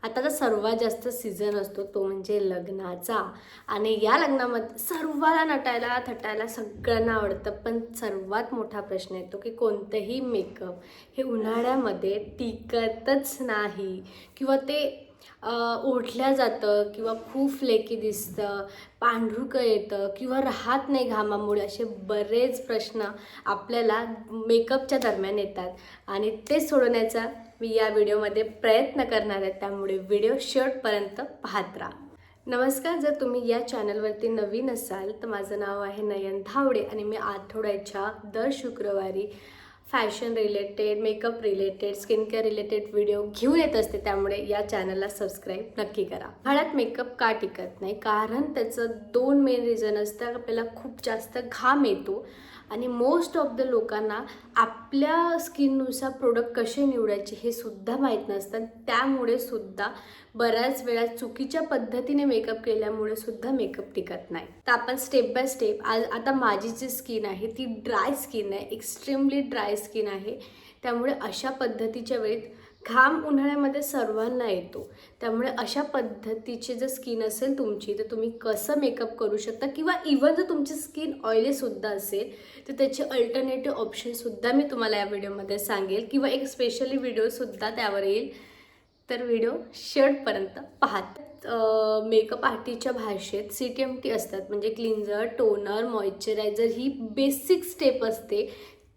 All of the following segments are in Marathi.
आता तर सर्वात जास्त सीझन असतो तो म्हणजे लग्नाचा. आणि या लग्नामध्ये सर्वाला नटायला थटायला सगळ्यांना आवडतं, पण सर्वात मोठा प्रश्न येतो की कोणतंही मेकअप हे उन्हाळ्यामध्ये टिकतच नाही, किंवा ते ओढल्या जातं, किंवा खूप फ्लेकी दिसतं, पांढरुकं येतं, किंवा राहत नाही घामामुळे. असे बरेच प्रश्न आपल्याला मेकअपच्या दरम्यान येतात आणि ते सोडवण्याचा मी या व्हिडिओमध्ये प्रयत्न करणार आहे, त्यामुळे व्हिडिओ शेवटपर्यंत पाहत राहा. नमस्कार, जर तुम्ही या चॅनलवरती नवीन असाल तर माझं नाव आहे नयन धावडे आणि मी आठवड्याच्या दर शुक्रवारी fashion related, makeup related, skin care related video घेऊन येत असते, त्यामुळे या चॅनलला सबस्क्राईब नक्की करा. उन्हाळ्यात मेकअप का टिकत नाही? कारण त्याचं 2 मेन रिझन असतं. आपल्याला खूप जास्त घाम येतो आणि मोस्ट ऑफ द लोकांना आपल्या स्किननुसार प्रोडक्ट कसे निवडायचे हे सुद्धा माहीत नसतं. त्यामुळे सुद्धा बऱ्याच वेळा चुकीच्या पद्धतीने मेकअप केल्यामुळे सुद्धा मेकअप टिकत नाही. तर आपण स्टेप बाय स्टेप, आता माझी जी स्किन आहे ती ड्राय स्किन आहे, एक्स्ट्रीमली ड्राय स्किन आहे. त्यामुळे अशा पद्धतीच्या वेळेत घाम उन्हाळ्यामध्ये सर्वांना येतो. त्यामुळे अशा पद्धतीची जर स्किन असेल तुमची, तर तुम्ही कसं मेकअप करू शकता, किंवा इवन जर तुमची स्किन ऑइलीसुद्धा असेल तर त्याचे अल्टरनेटिव्ह ऑप्शनसुद्धा मी तुम्हाला या व्हिडिओमध्ये सांगेल, किंवा एक स्पेशली व्हिडिओसुद्धा त्यावर येईल. तर व्हिडिओ शेवटपर्यंत पाहत. मेकअप आर्टिस्टच्या भाषेत CTMT असतात, म्हणजे क्लिन्झर, टोनर, मॉइश्चरायझर ही बेसिक स्टेप असते,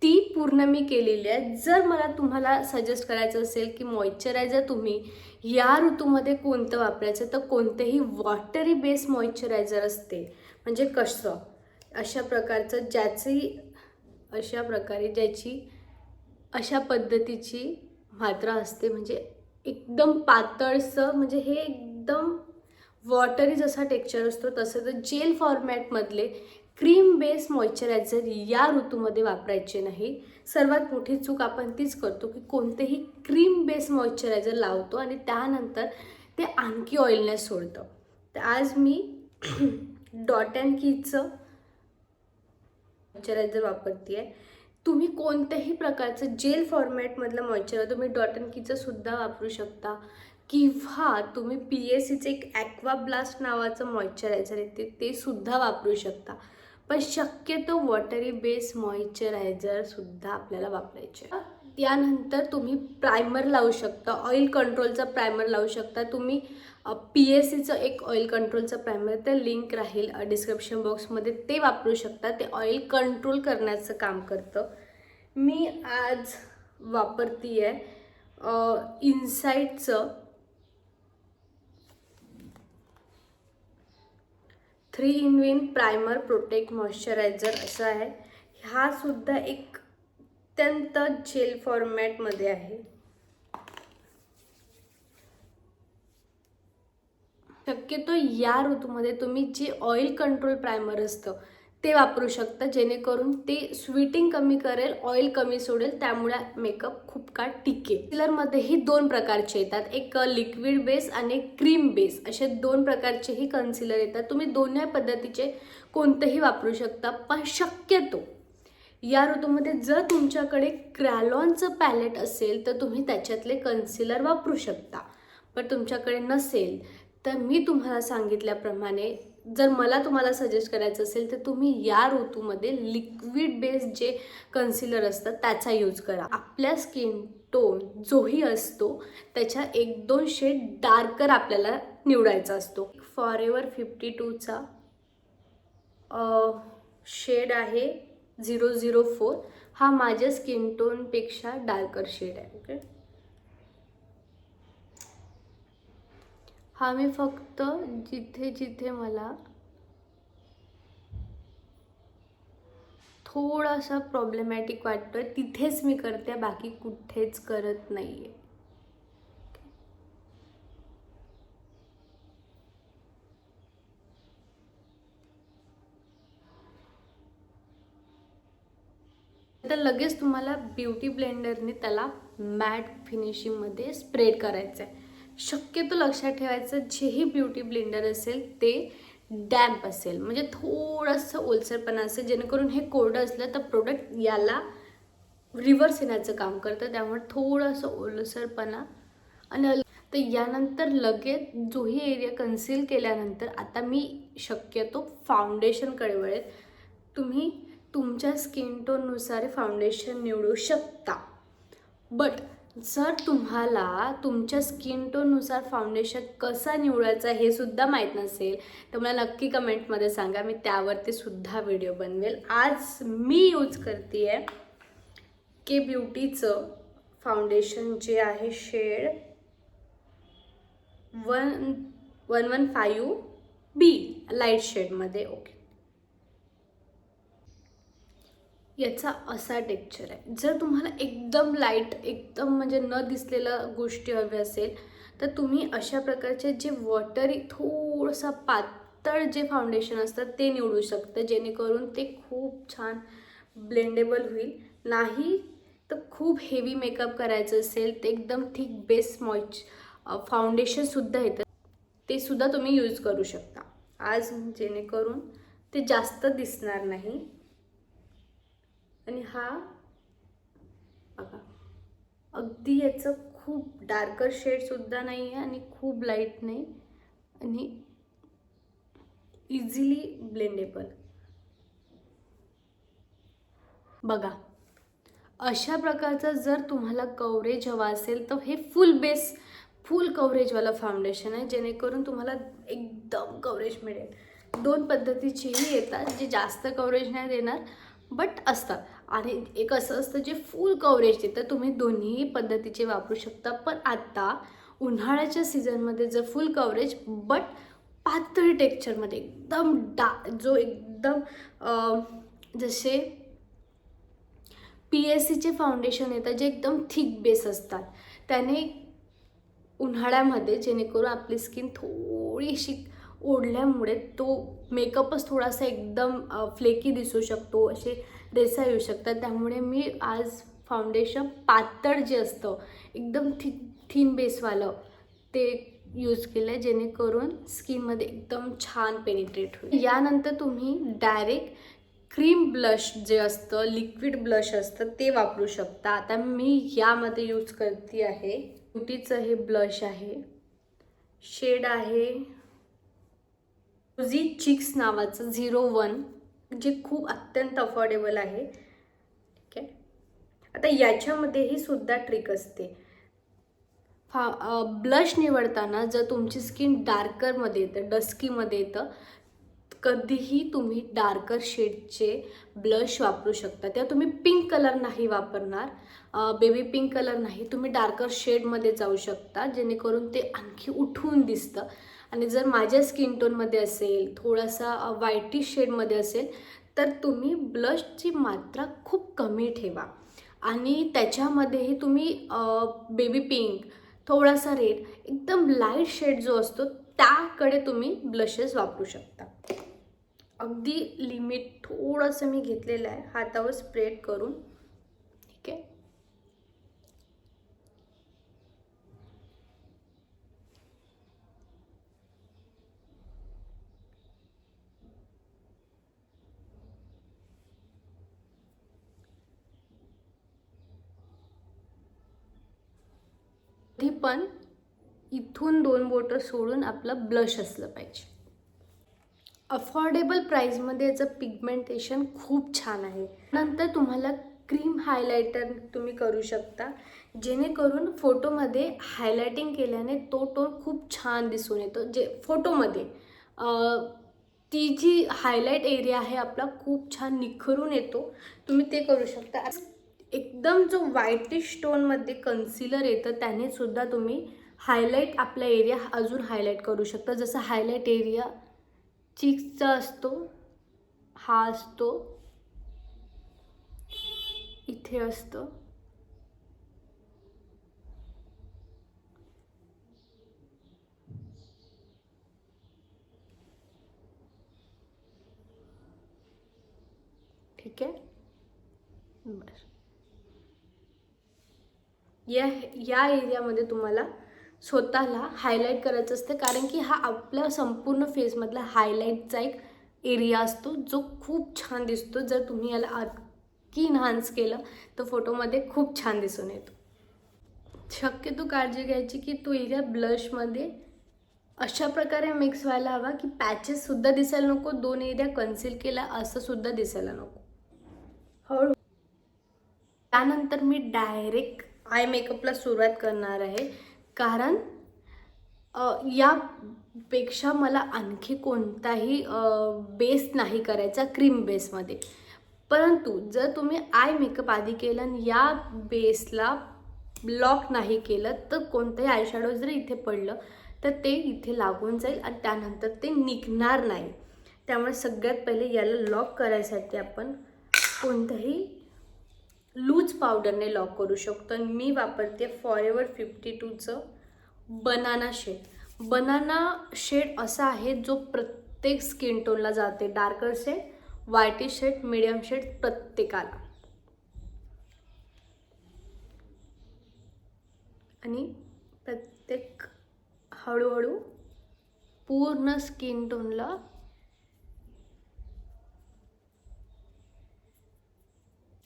ती पूर्ण मी केलेली आहे. जर मला तुम्हाला सजेस्ट करायचं असेल की मॉइश्चरायझर तुम्ही या ऋतूमध्ये कोणतं वापरायचं, तर कोणतेही वॉटरी बेस मॉइश्चरायझर असते, म्हणजे कसं अशा प्रकारचं ज्याची अशा पद्धतीची मात्रा असते, म्हणजे एकदम पातळसं, म्हणजे हे एकदम वॉटरी जसा टेक्स्चर असतो तसं. तर जेल फॉर्मॅटमधले क्रीम बेस मॉइश्चरायझर या ऋतूमध्ये वापरायचे नाही. सर्वात मोठी चूक आपण तीच करतो की कोणतेही क्रीम बेस मॉइश्चरायझर लावतो आणि त्यानंतर ते आणखी ऑइलनेस सोडतं. तर आज मी डॉट अँड कीचं मॉइश्चरायझर वापरते आहे. तुम्ही कोणत्याही प्रकारचं जेल फॉर्मॅटमधलं मॉइश्चरायझर तुम्ही डॉट अँड कीचं सुद्धा वापरू शकता, किंवा तुम्ही PSCचं एक ॲक्वा ब्लास्ट नावाचं मॉइश्चरायझर येते ते सुद्धा वापरू शकता. पण शक्यतो वॉटरी बेस मॉइश्चरायझरसुद्धा आपल्याला वापरायचे. त्यानंतर तुम्ही प्रायमर लावू शकता, ऑइल कंट्रोलचा प्रायमर लावू शकता. तुम्ही PSCचं एक ऑइल कंट्रोलचं प्रायमर, तर लिंक राहील डिस्क्रिप्शन बॉक्समध्ये, ते वापरू शकता. ते ऑइल कंट्रोल करण्याचं काम करतं. मी आज वापरती आहे इनसाईटचं 3 in 1 प्रायमर प्रोटेक्ट मॉइश्चरायझर असं आहे. हा सुद्धा एक अत्यंत जेल फॉर्मॅटमध्ये आहे. शक्यतो या ऋतूमध्ये तुम्ही जे ऑइल कंट्रोल प्रायमर असतं ते वापरू शकता, जेणेकरून ते स्वीटिंग कमी करेल, ऑइल कमी सोडेल, त्यामुळे मेकअप खूप काळ टिकेल. कन्सिलरमध्येही 2 प्रकारचे येतात, एक लिक्विड बेस आणि एक क्रीम बेस, असे 2 प्रकारचेही कन्सिलर येतात. तुम्ही दोन्ही पद्धतीचे कोणतेही वापरू शकता. पण शक्यतो या ऋतूमध्ये जर तुमच्याकडे क्रॅलॉनचं पॅलेट असेल तर तुम्ही त्याच्यातले कन्सिलर वापरू शकता. पण तुमच्याकडे नसेल तर मी तुम्हाला सांगितल्याप्रमाणे, जर मला तुम्हाला सजेस्ट करायचं असेल तर तुम्ही या ऋतूमध्ये लिक्विड बेस जे कन्सिलर असतं त्याचा यूज करा. आपल्या स्किन टोन जोही असतो त्याच्या 1-2 शेड डार्कर आपल्याला निवडायचा असतो. फॉरेवर 52चा शेड आहे 004. हा माझ्या स्किन टोनपेक्षा डार्कर शेड आहे. ओके, हा मी फक्त जिथे जिथे मला थोडासा प्रॉब्लेमॅटिक वाटतोय तिथेच मी करते, बाकी कुठेच करत नाही आहे. तर लगेच तुम्हाला ब्युटी ब्लेंडरने त्याला मॅट फिनिशिंगमध्ये स्प्रेड करायचं आहे. शक्यतो लक्षात ठेवायचं, जेही ब्युटी ब्लेंडर असेल ते डॅम्प असेल, म्हणजे थोडंसं ओलसरपणा असेल, जेणेकरून हे कोरडं असलं तर प्रोडक्ट याला रिव्हर्स येण्याचं काम करतं. त्यामुळे थोडंसं ओलसरपणा आणि तर यानंतर लगेच जोही एरिया कन्सील केल्यानंतर आता मी शक्यतो फाउंडेशनकडे वळेल. तुम्ही तुमच्या स्किन टोननुसार फाउंडेशन निवडू शकता. बट जर तुम्हाला तुमच्या स्किन टोननुसार फाउंडेशन कसा निवडायचा हे सुद्धा माहीत नसेल तर मला नक्की कमेंटमध्ये सांगा, मी त्यावरती सुद्धा व्हिडिओ बनवेल. आज मी यूज करते आहे के ब्युटीचं फाउंडेशन जे आहे शेड 115B लाईट शेडमध्ये. ओके, याचा असा टेक्स्चर आहे. जर तुम्हाला एकदम लाईट, एकदम म्हणजे न दिसलेलं गोष्टी हवी असेल तर तुम्ही अशा प्रकारचे जे वॉटरी थोडंसं पातळ जे फाउंडेशन असतं ते निवडू शकता, जेणेकरून ते खूप छान ब्लेंडेबल होईल. नाही तर खूप हेवी मेकअप करायचं असेल तर एकदम थिक बेस फाउंडेशनसुद्धा येतं, ते सुद्धा तुम्ही यूज करू शकता आज, जेणेकरून ते जास्त दिसणार नाही. आणि हा बघा, अगदी याचं खूप डार्कर शेडसुद्धा नाही आहे आणि खूप लाईट नाही, आणि इझिली ब्लेंडेबल. बघा, अशा प्रकारचं जर तुम्हाला कव्हरेज हवा असेल तर हे फुल कव्हरेजवालं फाउंडेशन आहे, जेणेकरून तुम्हाला एकदम कव्हरेज मिळेल. दोन पद्धतीचेही येतात, जे जास्त कव्हरेज नाही देणार बट असतात, आणि एक असं असतं जे फुल कव्हरेज देतं. तुम्ही दोन्ही पद्धतीचे वापरू शकता. पण आता उन्हाळ्याच्या सीझनमध्ये जर फुल कव्हरेज बट पातळ टेक्स्चरमध्ये एकदम जो एकदम जसे PSCचे फाउंडेशन येतात जे एकदम थिक बेस असतात, त्याने उन्हाळ्यामध्ये जेणेकरून आपली स्किन थोडीशी ओढल्यामुळे तो मेकअपच थोडासा एकदम फ्लेकी दिसू शकतो, असे रेसा येऊ शकतात. त्यामुळे मी आज फाउंडेशन पातळ जे असतं एकदम थिन बेसवालं ते यूज केलं आहे, जेणेकरून स्किनमध्ये एकदम छान पेनिट्रेट होईल. यानंतर तुम्ही डायरेक्ट क्रीम ब्लश जे असतं, लिक्विड ब्लश असतं, ते वापरू शकता. आता मी यामध्ये यूज करते आहे ब्युटीचं हे ब्लश आहे, शेड आहे रोजी चिक्स नावाचं 01, जे खूप अत्यंत अफोर्डेबल आहे. ठीक आहे, आता याच्यामध्येही सुद्धा ट्रिक असते. ब्लश निवडताना जर तुमची स्किन डार्करमध्ये येतं, डस्कीमध्ये येतं, कधीही तुम्ही डार्कर शेडचे ब्लश वापरू शकता. तेव्हा तुम्ही पिंक कलर नाही वापरणार, बेबी पिंक कलर नाही, तुम्ही डार्कर शेडमध्ये जाऊ शकता, जेणेकरून ते आणखी उठून दिसतं. आणि जर माझ्या स्किन टोनमध्ये असेल, थोडासा व्हाईटिश शेडमध्ये असेल, तर तुम्ही ब्लशची मात्रा खूप कमी ठेवा, आणि त्याच्यामध्येही तुम्ही बेबी पिंक, थोडासा रेड, एकदम लाईट शेड जो असतो त्याकडे तुम्ही ब्लशेस वापरू शकता. अगदी लिमिट थोडंसं मी घेतलेलं आहे हातावर स्प्रेड करून. ठीक आहे, पण इथून 2 बोटं सोडून आपलं ब्लश असलं पाहिजे. अफोर्डेबल प्राईजमध्ये याचं पिगमेंटेशन खूप छान आहे. नंतर तुम्हाला क्रीम हायलायटर तुम्ही करू शकता, जेणेकरून फोटोमध्ये हायलायटिंग केल्याने तो टोन खूप छान दिसून येतो. जे फोटोमध्ये ती जी हायलाईट एरिया आहे आपला खूप छान निखरून येतो, तुम्ही ते करू शकता. एकदम जो व्हाईटिश टोनमध्ये कन्सिलर येतं त्याने सुद्धा तुम्ही हायलाईट आपला एरिया अजून हायलाईट करू शकता. जसं हायलाईट एरिया चीक्सचा असतो, हा असतो, इथे असतो. ठीक आहे, बस या एरियामध्ये तुम्हाला स्वतःला हायलाईट करायचं असतं, कारण की हा आपल्या संपूर्ण फेसमधला हायलाईटचा एक एरिया असतो जो खूप छान दिसतो. जर तुम्ही याला आणखी इन्हान्स केलं तर फोटोमध्ये खूप छान दिसून येतो. शक्यतो काळजी घ्यायची की तो एरिया ब्लशमध्ये अशा प्रकारे मिक्स व्हायला हवा की पॅचेससुद्धा दिसायला नको, 2 एरिया कन्सील केला असं सुद्धा दिसायला नको. हळू त्यानंतर मी डायरेक्ट आय मेकअपला सुरुवात करणार आहे, कारण यापेक्षा मला आणखी कोणताही बेस नाही करायचा क्रीम बेसमध्ये. परंतु जर तुम्ही आय मेकअप आधी केलं आणि या बेसला ब्लॉक नाही केलं तर कोणतंही आयशॅडो जर इथे पडलं तर ते इथे लागून जाईल आणि त्यानंतर ते निघणार नाही. त्यामुळे सगळ्यात पहिले याला लॉक करायसाठी आपण कोणत्याही लूज पावडरने लॉक करू शकतो. आणि मी वापरते फॉरेवर 52चं बनाना शेड. बनाना शेड असा आहे जो प्रत्येक स्किन टोनला जाते, darker shade, whitish shade, medium shade प्रत्येकाला. आणि प्रत्येक हळूहळू पूर्ण स्किन टोनला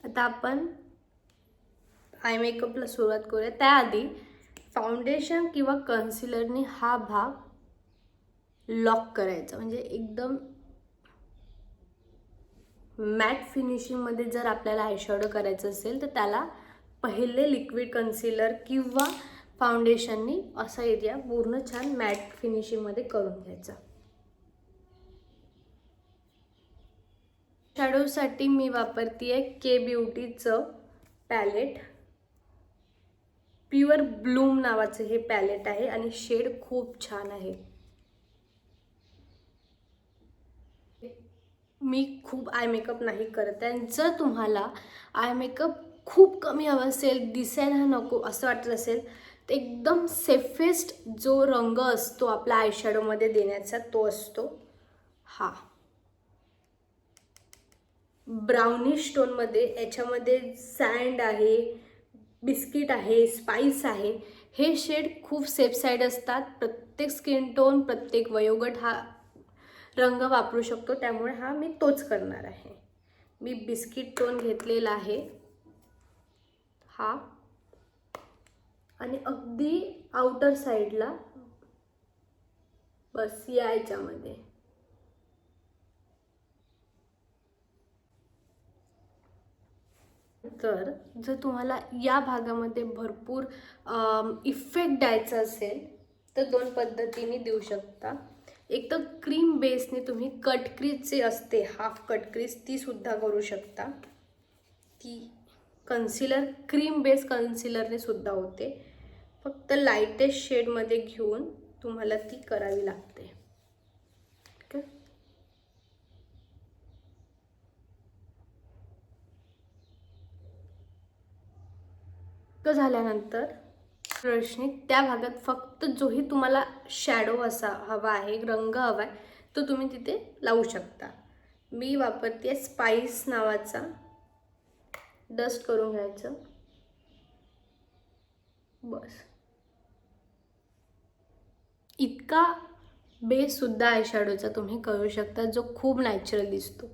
आता आपण आय मेकअपला सुरुवात करूया. त्याआधी फाउंडेशन किंवा कन्सिलरने हा भाग लॉक करायचा, म्हणजे एकदम मॅट फिनिशिंगमध्ये जर आपल्याला आयशॅडो करायचं असेल तर त्याला पहिले लिक्विड कन्सिलर किंवा फाउंडेशननी असा एरिया पूर्ण छान मॅट फिनिशिंगमध्ये करून घ्यायचा. शॅडोसाठी मी वापरते आहे के ब्युटीचं पॅलेट. प्युअर ब्लूम नावाचं हे पॅलेट आहे आणि शेड खूप छान आहे. मी खूप आय मेकअप नाही करत आहे. जर तुम्हाला आय मेकअप खूप कमी हवा असेल, दिसायला नको असं वाटत असेल तर एकदम सेफेस्ट जो रंग असतो आपला आयशॅडोमध्ये देण्याचा तो असतो हा ब्राउनिश टोनमध्ये. याच्यामध्ये सँड आहे, बिस्किट आहे, स्पाइस आहे. हे शेड खूप सेफ साईड असतात. प्रत्येक स्किन टोन, प्रत्येक वयोगट हा रंग वापरू शकतो. त्यामुळे हा मी तोच करणार आहे. मी बिस्किट टोन घेतलेला आहे हा, आणि अगदी आउटर साईडला बस याच्यामध्ये तर जर तुम्हाला या भागामध्ये भरपूर इफेक्ट द्यायचा असेल तर 2 पद्धतीने देऊ शकता. एक तर क्रीम बेसने तुम्ही कट क्रीज जे असते, हाफ कट क्रीज, ती सुद्धा करू शकता. ती कन्सिलर क्रीम बेस कन्सिलरने सुद्धा होते. फक्त लाईटेस्ट शेडमध्ये घेऊन तुम्हाला ती करावी लागते. ओके, झाल्यानंतर ब्रशने त्या भागात फक्त जोही तुम्हाला शॅडो असा हवा आहे, रंग हवा आहे, तो तुम्ही तिथे लावू शकता. मी वापरते स्पाइस नावाचा. डस्ट करून घ्यायचं बस. इतका बेस सुद्धा आयशॅडोचा तुम्ही करू शकता जो खूप नॅचरल दिसतो.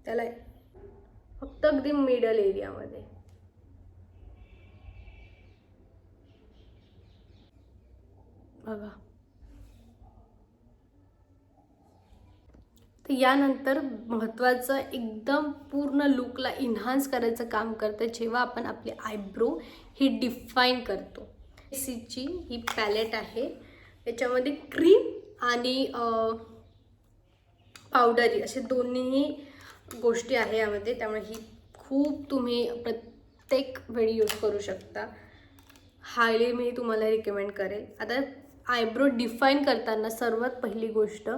त्याला फक्त अगदी मिडल एरियामध्ये बघा. तर यानंतर महत्त्वाचं एकदम पूर्ण लुकला इन्हान्स करायचं काम करतं जेव्हा आपण आपली आयब्रो ही डिफाईन करतो. सीची ही पॅलेट आहे. याच्यामध्ये क्रीम आणि पावडरी असे दोन्ही गोष्टी आहे यामध्ये. त्यामुळे ही खूप तुम्ही प्रत्येक वेळी यूज करू शकता. हायली मी तुम्हाला रिकमेंड करेल. आता आयब्रो डिफाईन करताना सर्वात पहिली गोष्ट,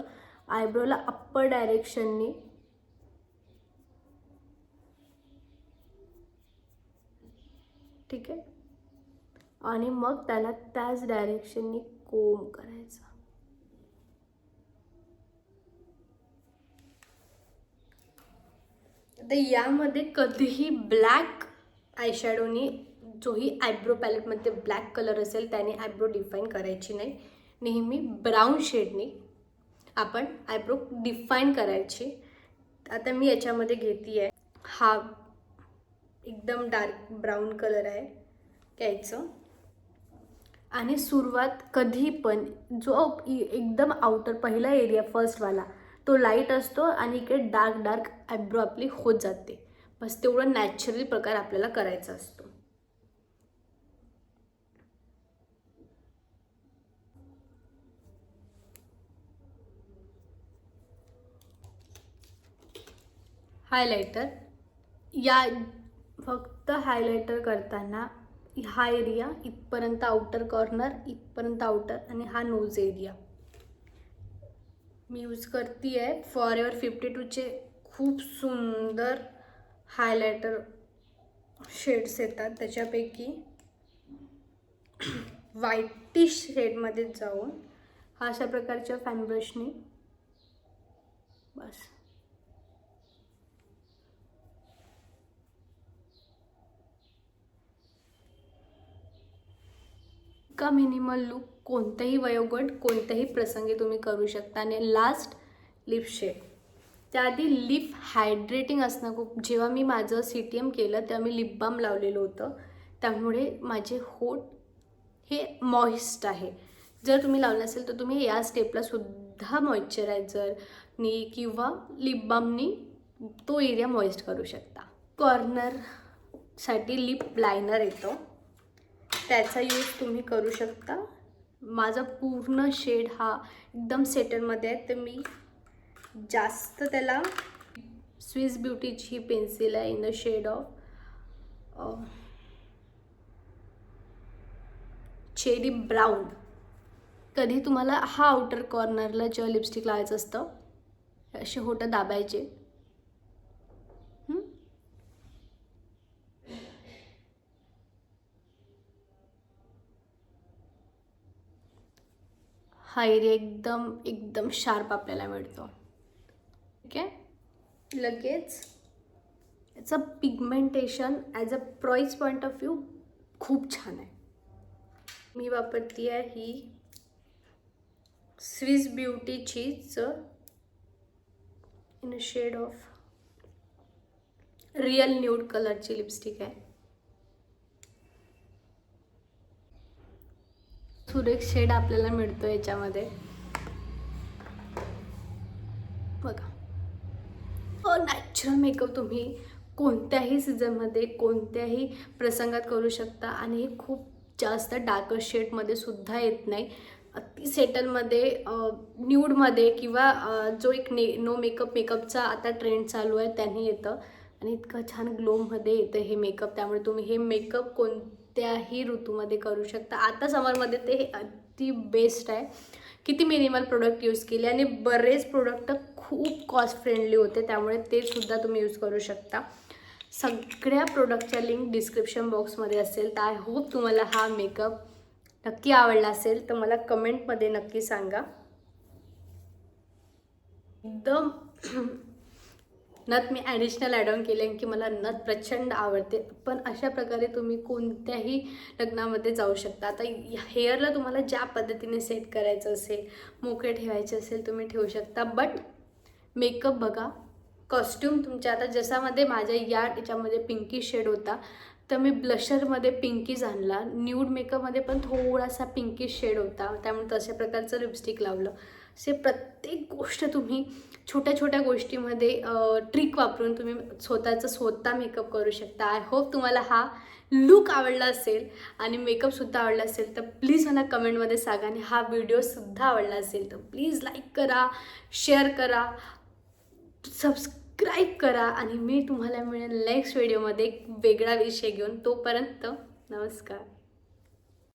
आयब्रोला अप्पर डायरेक्शननी ठीक आहे, आणि मग त्याला त्याच डायरेक्शननी कोम करायचं. तर यामध्ये कधीही ब्लॅक आयशॅडोनी, जोही आयब्रो पॅलेटमध्ये ब्लॅक कलर असेल त्याने आयब्रो डिफाईन करायची नाही. नेहमी ब्राऊन शेडनी आपण आयब्रो डिफाईन करायची. आता मी याच्यामध्ये घेते आहे हा एकदम डार्क ब्राऊन कलर आहे घ्यायचं. आणि सुरुवात कधी पण जो एकदम आउटर पहिला एरिया फर्स्टवाला तो लाईट असतो आणि इकडे डार्क डार्क आयब्रो आपली होत जाते. बस तेवढं नॅचरल प्रकार आपल्याला करायचा असतो. हायलायटर या फक्त हायलायटर करताना हा एरिया इथपर्यंत आउटर कॉर्नर इथपर्यंत आउटर आणि हा नोज एरिया मी यूज करते आहे. फॉरएवर 52चे खूप सुंदर हायलायटर शेड्स येतात. त्याच्यापैकी व्हाईटिश शेडमध्ये जाऊन हा अशा प्रकारच्या फॅन ब्रशने बस का मिनिमल लुक कोणत्याही वयोगट कोणत्याही प्रसंगी तुम्ही करू शकता. आणि लास्ट लिप शेड. त्याआधी लिप हायड्रेटिंग असणं खूप. जेव्हा मी माझं CTM केलं तेव्हा मी लिप बाम लावलेलं होतं, त्यामुळे माझे होठ हे मॉइस्ट आहे. जर तुम्ही लावलं असेल तर तुम्ही या स्टेपला सुद्धा मॉइश्चरायझरनी किंवा लिप बामनी तो एरिया मॉइस्ट करू शकता. कॉर्नरसाठी लिप लायनर येतो, त्याचा यूज तुम्ही करू शकता. माझा पूर्ण शेड हा एकदम सेटलमध्ये आहे, तर मी जास्त त्याला स्विस ब्युटीची पेन्सिल आहे in the shade of cherry brown. कधी तुम्हाला हा आउटर कॉर्नरला जेव्हा लिपस्टिक लावायचं असतं असे होठं दाबायचे. हा एरिया एकदम एकदम शार्प आपल्याला मिळतो. ठीक आहे. लगेच याचं pigmentation as a price point of view खूप छान आहे. मी वापरते आहे ही स्विस ब्युटीचीच in a shade of real nude कलरची लिपस्टिक आहे. सुरेख शेड आपल्याला मिळतो याच्यामध्ये बघा. नॅचरल मेकअप तुम्ही कोणत्याही सीझनमध्ये कोणत्याही प्रसंगात करू शकता. आणि हे खूप जास्त डार्कर शेडमध्ये सुद्धा येत नाही. अति सेटलमध्ये न्यूडमध्ये किंवा जो एक नो मेकअपचा आता ट्रेंड चालू आहे त्याने येतं. आणि इतकं छान ग्लोमध्ये येतं हे मेकअप. त्यामुळे तुम्ही हे मेकअप कोणत्याही ऋतूमध्ये करू शकता. आता समरमध्ये ते हे अति बेस्ट आहे. किती मिनिमल प्रोडक्ट यूज केले आणि बरेच प्रोडक्ट खूप कॉस्ट फ्रेंडली होते, त्यामुळे ते सुद्धा तुम्ही यूज करू शकता. सगळ्या प्रोडक्टच्या लिंक डिस्क्रिप्शन बॉक्समध्ये असेल. तर आय होप तुम्हाला हा मेकअप नक्की आवडला असेल, तर मला कमेंटमध्ये नक्की सांगा. एकदम नथ मी ॲडिशनल ॲड ऑन केले की मला नथ प्रचंड आवडते. पण अशा प्रकारे तुम्ही कोणत्याही लग्नामध्ये जाऊ शकता. आता हेअरला तुम्हाला ज्या पद्धतीने सेट करायचं असेल, मोकळे ठेवायचे असेल तुम्ही ठेवू शकता. बट मेकअप बघा, कॉस्ट्यूम तुमच्या आता जसामध्ये माझ्या याच्यामध्ये पिंकी शेड होता, तर मी ब्लशरमध्ये पिंकीज आणला. न्यूड मेकअपमध्ये पण थोडासा पिंकी शेड होता, त्यामुळे तशा प्रकारचं लिपस्टिक लावलं. असे प्रत्येक गोष्ट तुम्ही छोट्या छोट्या गोष्टीमध्ये ट्रिक वापरून तुम्ही स्वतः मेकअप करू शकता. आय होप तुम्हाला हा लुक आवडला असेल आणि मेकअपसुद्धा आवडला असेल, तर प्लीज मला कमेंटमध्ये सांगा. आणि हा व्हिडिओसुद्धा आवडला असेल तर प्लीज लाईक करा, शेअर करा, सबस्क्राईब करा. आणि मी तुम्हाला मिळेल नेक्स्ट व्हिडिओमध्ये एक वेगळा विषय घेऊन. तोपर्यंत नमस्कार.